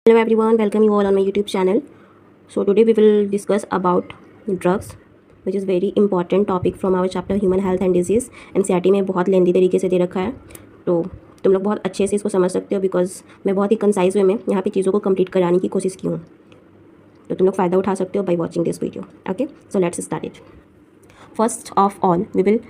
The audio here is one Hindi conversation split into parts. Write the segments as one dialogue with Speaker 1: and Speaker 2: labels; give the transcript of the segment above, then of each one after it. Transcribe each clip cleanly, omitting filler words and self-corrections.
Speaker 1: Hello everyone, welcome you all on my YouTube channel. So today we will discuss about drugs, which is very important topic from our chapter human health and disease. NCERT में बहुत लेंदी तरीके से दे रखा है, तो तुम लोग बहुत अच्छे से इसको समझ सकते हो बिकॉज मैं बहुत ही कंसाइज वे में यहाँ पे चीज़ों को कंप्लीट कराने की कोशिश की हूँ, तो तुम लोग फ़ायदा उठा सकते हो by watching this video. Okay, so let's start it. First of all we will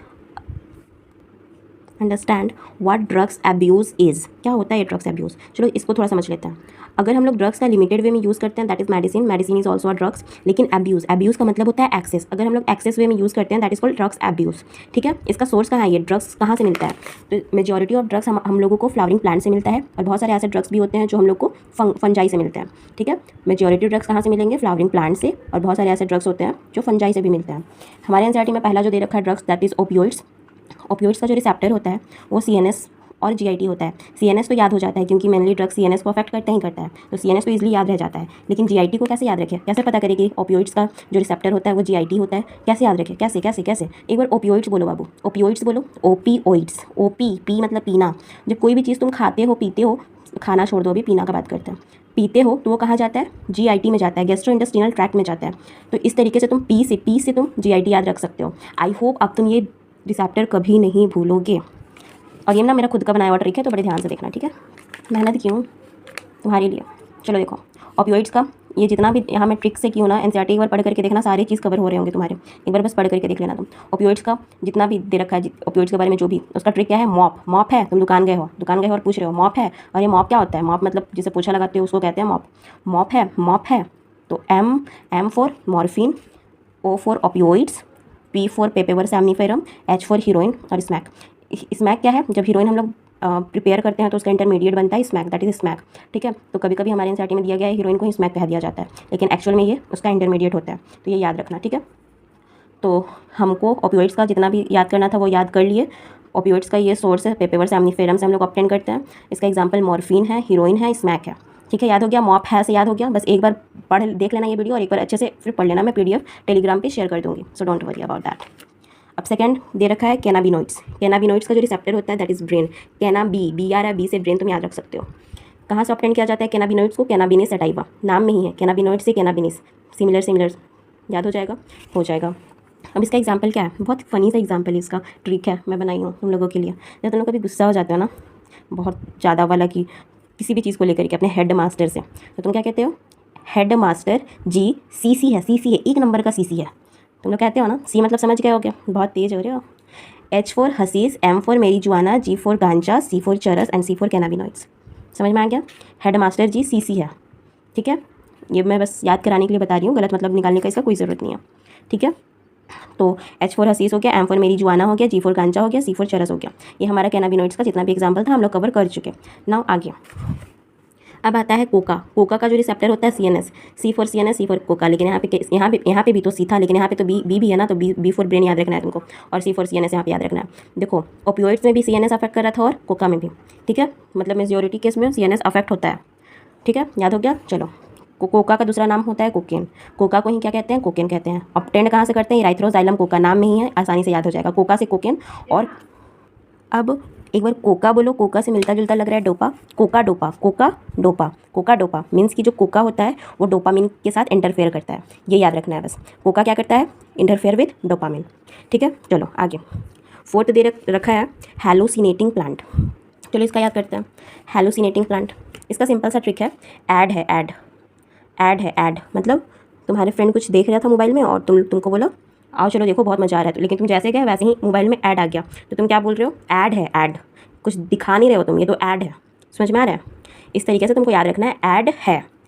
Speaker 1: understand what drugs abuse is. क्या होता है ये ड्रग्स एब्यूज़? चलो इसको थोड़ा समझ लेते हैं. अगर हम लोग ड्रग्स का लिमिटेड वे में यूज़ करते हैं that is medicine. Medicine is also a drugs. लेकिन एब्यूज़ का मतलब होता है एक्सेस. अगर हम लोग एक्सेस वे में यूज़ करते हैं that is called drugs abuse. ठीक है, इसका सोर्स कहाँ है? ये ड्रग्स कहाँ से मिलता है? तो मेजॉरिटी ऑफ ड्रग्स हम लोगों को फ्लावरिंग प्लांट से मिलता है, और बहुत सारे ऐसे ड्रग्स भी होते हैं जो हम लोग को फंजाई से मिलते हैं. ठीक है, मेजॉरिटी ड्रग्स कहाँ से मिलेंगे? फ्लावरिंग प्लांट से, और बहुत सारे ऐसे ड्रग्स होते हैं जो फंजाई से भी मिलते हैं. हमारे एनसीईआरटी में पहला जो दे रखा है drugs that is opioids. Opioids का जो रिसेप्टर होता है वो सीएनएस और जीआईटी होता है. सीएनएस तो याद हो जाता है क्योंकि मेनली ड्रग सीएनएस को अफेक्ट करता ही करता है, तो सीएनएस तो इजीली याद रह जाता है. लेकिन जीआईटी को कैसे याद रखें? कैसे पता करें कि ओपियोइड्स का जो रिसेप्टर होता है वो जीआईटी होता है? कैसे याद रखें? कैसे कैसे कैसे? एक बार ओपियोइड्स बोलो बाबू, ओपियोइड्स बोलो. ओपियोइड्स, ओपी पी मतलब पीना. जब कोई भी चीज़ तुम खाते हो पीते हो, खाना छोड़ दो, अभी पीना का बात करते हैं. पीते हो तो वो कहाँ जाता है? जीआईटी में जाता है, गैस्ट्रो इंटेस्टिनल ट्रैक्ट में जाता है. तो इस तरीके से तुम पी से तुम जीआईटी याद रख सकते हो. आई होप अब तुम ये रिसेप्टर कभी नहीं भूलोगे. और ये ना मेरा खुद का बनाया हुआ ट्रिक है, तो बड़े ध्यान से देखना. ठीक है, मेहनत क्यों तुम्हारे लिए. चलो देखो, ओपियोइड्स का ये जितना भी यहाँ मैं ट्रिक से की हूँ ना, एनसीईआरटी एक बार पढ़ करके देखना, सारी चीज़ कवर हो रहे होंगे तुम्हारे. एक बार बस पढ़ करके देख लेना तुम. ओपियोइड्स का जितना भी दे रखा है, ओपियोइड्स के बारे में जो भी, उसका ट्रिक क्या है? मॉप. मॉप है, तुम दुकान गए हो और पूछ रहे हो मॉप है, और ये मॉप क्या होता है? मॉप मतलब जिसे पोछा लगाते हो उसको कहते हैं मॉप. मॉप है तो M for morphine, O for opioids, P for papaver somniferum, H for heroin, और स्मैक. स्मैक क्या है? जब हीरोइन हम लोग प्रिपेयर करते हैं तो उसका इंटरमीडिएट बनता है स्मैक, दैट इज स्मैक. ठीक है, तो कभी कभी हमारे एनसीईआरटी में दिया गया है हीरोइन को ही स्मैक कह दिया जाता है, लेकिन एक्चुअल में ये उसका इंटरमीडिएट होता है, तो ये याद रखना. ठीक है, तो हमको ओपियोइड्स का जितना भी याद करना था वो याद कर लिए. ओपियोइड्स का ये सोर्स है पेपेवर सैमनीफेरम से हम लोग ऑब्टेन करते हैं. इसका एग्जाम्पल मॉर्फिन है, हीरोइन है, स्मैक है. ठीक है, याद हो गया? मॉप है से याद हो गया. बस एक बार पढ़ देख लेना ये वीडियो, और एक बार अच्छे से फिर पढ़ लेना. मैं पीडीएफ टेलीग्राम पे शेयर कर दूँगी, so don't worry about that. अब सेकंड दे रखा है कैनाबिनोइड्स. कैनाबिनोइड्स का जो रिसेप्टर होता है दैट इज़ ब्रेन. बी आ रहा है, बी से ब्रेन तुम याद रख सकते हो. कहाँ से ऑब्टेन किया जाता है कैनाबिनोइड्स को? कैनाबिनिस सटाइवा, नाम में ही है. कैनाबिनोइड से कैनाबिनिस, सिमिलर याद हो जाएगा. अब इसका एग्जाम्पल क्या है? बहुत फ़नी सा एग्जाम्पल इसका ट्रिक है, मैं बनाई हूँ तुम लोगों के लिए. जब तुम लोग कभी गुस्सा हो जाते हो ना बहुत ज़्यादा वाला कि किसी भी चीज़ को लेकर के अपने हेड मास्टर से, तो तुम क्या कहते हो? हेड मास्टर जी सी है, एक नंबर का सी है. तुम लोग कहते हो ना, सी मतलब समझ गए हो क्या? बहुत तेज हो रहे हो. एच फॉर हसीस, एम फॉर मेरी जुआना, जी फॉर गांजा, सी फॉर चरस, एंड सी फॉर कैनाबिनोइड्स. समझ में आ गया? हेड मास्टर जी सी है. ठीक है, ये मैं बस याद कराने के लिए बता रही हूँ, गलत मतलब निकालने का इसका कोई ज़रूरत नहीं है. ठीक है, तो एच फॉर हसीस हो गया, एम फॉर मेरी जुआना हो गया, जी फॉर गांजा हो गया, सी फॉर चरस हो गया. ये हमारा कैनाबिनोइड्स का जितना भी एग्जाम्पल था हम लोग कवर कर चुके. नाउ आगे अब आता है कोका का जो रिसेप्टर होता है CNS. C for CNS, C for coca. लेकिन यहाँ पे भी तो सी था, लेकिन यहाँ पे तो बी भी है ना, तो बी फॉर ब्रेन याद रखना है तुमको, और सी फॉर सीएनएस यहाँ पे याद रखना है. देखो ओपियोइड्स में भी सीएनएस अफेक्ट कर रहा था और कोका में भी. ठीक है, मतलब मेजोरिटी केस में सीएनएस अफेक्ट होता है. ठीक है, याद हो गया. चलो, कोका का दूसरा नाम होता है कोकेन. कोका को ही क्या कहते हैं? कोकेन कहते हैं. ऑब्टेंड कहाँ से करते हैं? इराइथ्रोजाइलम कोका, नाम में ही है, आसानी से याद हो जाएगा. कोका से कोकेन. और अब एक बार कोका बोलो, कोका से मिलता जुलता लग रहा है डोपा. कोका डोपा मीन्स कि जो कोका होता है वो डोपामिन के साथ इंटरफेयर करता है. ये याद रखना है बस. कोका क्या करता है? Interfere with dopamine. ठीक है, चलो आगे. फोर्थ दे रखा है हैलुसिनेटिंग प्लांट. चलो इसका याद करते हैं. हैलुसिनेटिंग प्लांट, इसका सिंपल सा ट्रिक है. ऐड मतलब तुम्हारे फ्रेंड कुछ देख रहा था मोबाइल में और तुमको बोला आओ चलो देखो बहुत मज़ा आ रहा है, तो लेकिन तुम जैसे गए वैसे ही मोबाइल में ऐड आ गया, तो तुम क्या बोल रहे हो? ऐड है. ऐड कुछ दिखा नहीं रहे हो तुम, ये तो ऐड है. समझ में आ रहा है? इस तरीके से तुमको याद रखना है.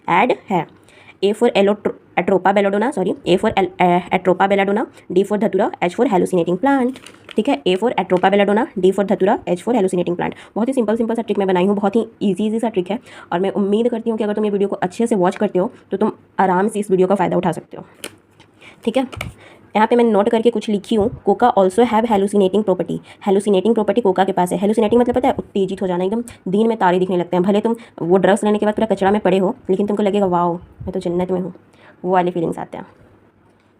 Speaker 1: ऐड है. A for Atropa belladonna, D for धतूरा, एच फॉर हेलुसिनेटिंग प्लांट. ठीक है, A for Atropa belladonna, D for धतूरा, एच फॉर हेलुसिनेटिंग प्लांट. बहुत ही सिंपल सा ट्रिक मैं बनाई हूँ, बहुत ही ईजी सा ट्रिक है, और मैं उम्मीद करती हूँ कि अगर तुम ये वीडियो को अच्छे से वॉच करते हो तो तुम आराम से इस वीडियो का फ़ायदा उठा सकते हो. ठीक है, यहाँ पे मैंने नोट करके कुछ लिखी हूँ. Coca also have hallucinating property. Hallucinating property Coca के पास है. हेलुसिनेटिंग मतलब पता है? उत्तेजित हो जाना, एकदम दिन में तारे दिखने लगते हैं. भले तुम वो ड्रग्स लेने के बाद पूरा कचरा में पड़े हो, लेकिन तुमको लगेगा वाओ मैं तो जन्नत में हूँ, वो वाले फीलिंग्स आते हैं.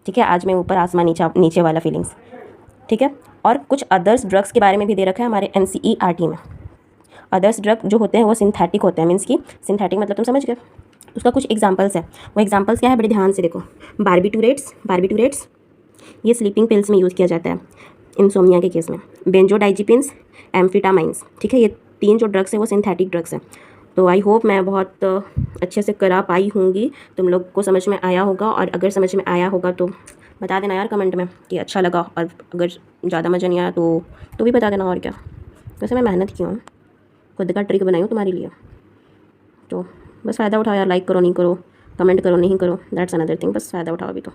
Speaker 1: ठीक है, आज मैं ऊपर आसमान नीचे वाला फीलिंग्स. ठीक है, और कुछ अदर्स ड्रग्स के बारे में भी दे रखा है हमारे एनसीईआरटी में. अदर्स ड्रग जो होते हैं वो सिंथेटिक होते हैं. मीन्स कि सिंथेटिक मतलब तुम समझ गए. उसका कुछ एग्जांपल्स है। वो एग्जांपल्स क्या है, बड़े ध्यान से देखो। बारबिटूरेट्स ये स्लीपिंग पिल्स में यूज़ किया जाता है इंसोम्निया के केस में। बेंजोडाइजिपिन्स, एम्फिटामाइंस, ठीक है, ये 3 जो ड्रग्स है वो सिंथेटिक ड्रग्स हैं। तो आई होप मैं बहुत अच्छे से करा पाई होंगी, तुम लोग को समझ में आया होगा। और अगर समझ में आया होगा तो बता देना यार कमेंट में कि अच्छा लगा, और अगर ज़्यादा मज़ा नहीं आया तो भी बता देना। और क्या, वैसे मैं मेहनत की हूँ, खुद का ट्रिक बनाई हूँ तुम्हारे लिए। तो बस फ़ायदा उठाओ यार, लाइक करो नहीं करो, कमेंट करो नहीं करो, दैट्स अनदर थिंग, बस फ़ायदा उठाओ अभी तो।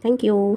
Speaker 1: Thank you.